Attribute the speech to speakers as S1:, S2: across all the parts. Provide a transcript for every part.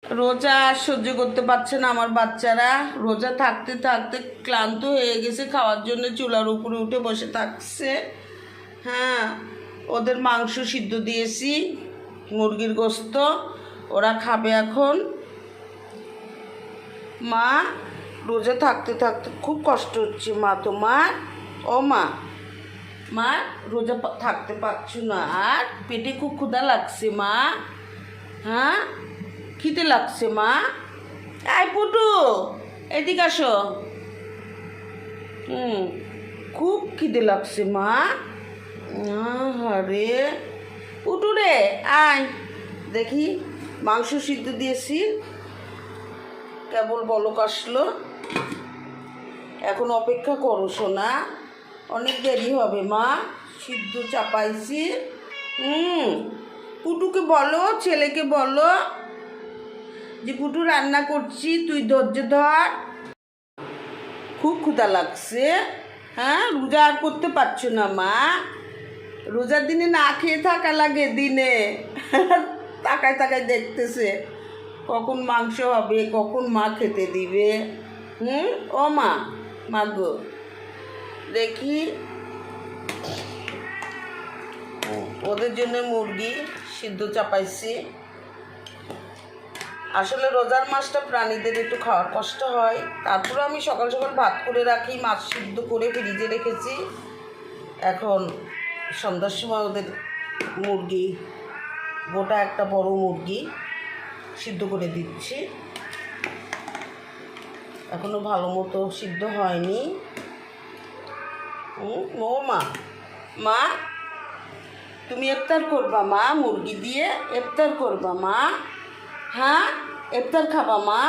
S1: রোজা আর সহ্য করতে পারছে না আমার বাচ্চারা। রোজা থাকতে থাকতে ক্লান্ত হয়ে গেছে, খাওয়ার জন্য চুলার উপরে উঠে বসে থাকছে। হ্যাঁ, ওদের মাংস সিদ্ধ দিয়েছি, মুরগির গোস্ত, ওরা খাবে এখন। মা, রোজা থাকতে থাকতে খুব কষ্ট হচ্ছে মা তোমার। ও মা, মা রোজা থাকতে পারছো না আর পেটে খুব ক্ষুধা লাগছে মা। হ্যাঁ, খিদে লাগছে মা। আয় পুটু, এদিকে আসো। খুব খিদে লাগছে মা। আরে পুটু রে, আয় দেখি, মাংস সিদ্ধ দিয়েছি, কেবল বলক আসলো। এখন অপেক্ষা করো সোনা, অনেক দেরি হবে মা। সিদ্ধ চাপাইছি। পুটুকে বলো, ছেলেকে বলো যে পুটু রান্না করছি, তুই ধৈর্য ধর। খুব ক্ষুধা লাগছে। হ্যাঁ, রোজা আর করতে পারছো না মা। রোজার দিনে না খেয়ে থাকা লাগে দিনে। তাকায় তাকায় দেখতেছে কখন মাংস হবে, কখন মা খেতে দিবে। ও মা, মাগো দেখি। ওদের জন্য মুরগি সিদ্ধ চাপাইছি। আসলে রোজার মাছটা প্রাণীদের একটু খাওয়ার কষ্ট হয়, তারপরে আমি সকাল সকাল ভাত করে রাখি, মাছ সিদ্ধ করে ফ্রিজে রেখেছি। এখন সন্ধ্যার সময় ওদের মুরগি, গোটা একটা বড় মুরগি সিদ্ধ করে দিচ্ছি। এখনো ভালো মতো সিদ্ধ হয়নি। ও মা, মা তুমি ইফতার করবা মা, মুরগি দিয়ে ইফতার করবা মা। হ্যাঁ, ইফতার খাবা মা।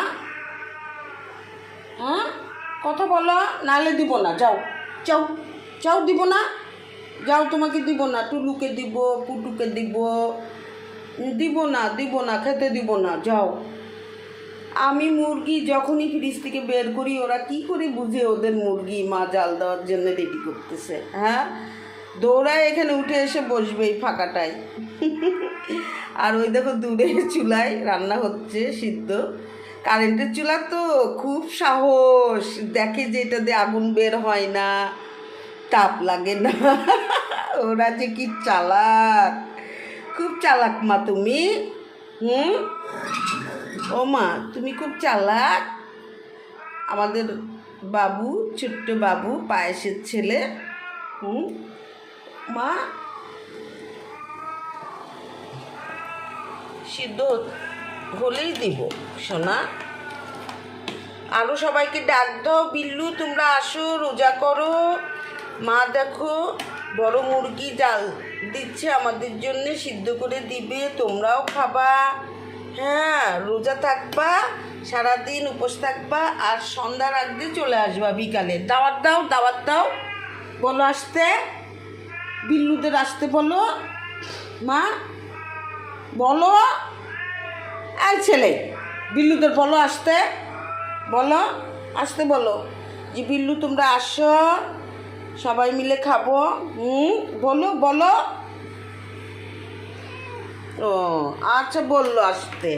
S1: হ্যাঁ, কথা বলো, নালে দিব না। যাও যাও যাও, দিব না। যাও, তোমাকে দিব না, টুলুকে দিব, পুটুকে দিব। দিব না, খেতে দিব না, যাও। আমি মুরগি যখনই ফ্রিজ থেকে বের করি, ওরা কি করে বুঝে ওদের মুরগি মা জাল দেওয়ার জন্য রেডি করতেছে। হ্যাঁ, দৌড়ায় এখানে উঠে এসে বসবে এই ফাঁকাটায়। আর ওই দেখো দূরে চুলায় রান্না হচ্ছে সিদ্ধ। কারেন্টের চুলা তো খুব সাহস, দেখে যে এটা দিয়ে আগুন বের হয় না, তাপ লাগে না। ওরা যে কি চালাক, খুব চালাক মা তুমি। ও মা, তুমি খুব চালাক। আমাদের বাবু, ছোট্ট বাবু, পায়েসের ছেলে। মা, সিদ্ধ হলেই দিব সোনা। আরও সবাইকে ডাক দাও, বিল্লু তোমরা আসো, রোজা করো। মা দেখো বড় মুরগি জাল দিচ্ছে আমাদের জন্যে, সিদ্ধ করে দিবে, তোমরাও খাবা। হ্যাঁ, রোজা থাকবা, সারাদিন উপোস থাকবা, আর সন্ধ্যার আগে চলে আসবা বিকালে। দাওয়াত দাও, দাওয়াত দাও, বলো আসতে, বিল্লুদের আসতে বলো মা, বলো। এই ছেলে, বিল্লুদের বলো আসতে, বলো আসতে, বলো যে বিল্লু তোমরা আসো, সবাই মিলে খাবো। বলো বলো। ও আচ্ছা, বললো আসতে।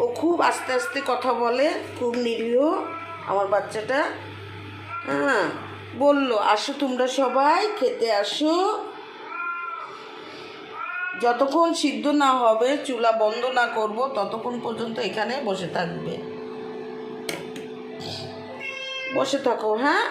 S1: ও খুব আস্তে আস্তে কথা বলে, খুব নিরীহ আমার বাচ্চাটা। হ্যাঁ, বললো আসো তোমরা সবাই খেতে আসো। যতক্ষণ সিদ্ধ না হবে, চুলা বন্ধ না করব, ততক্ষণ পর্যন্ত এখানে বসে থাকবে। বসে থাকো। হ্যাঁ।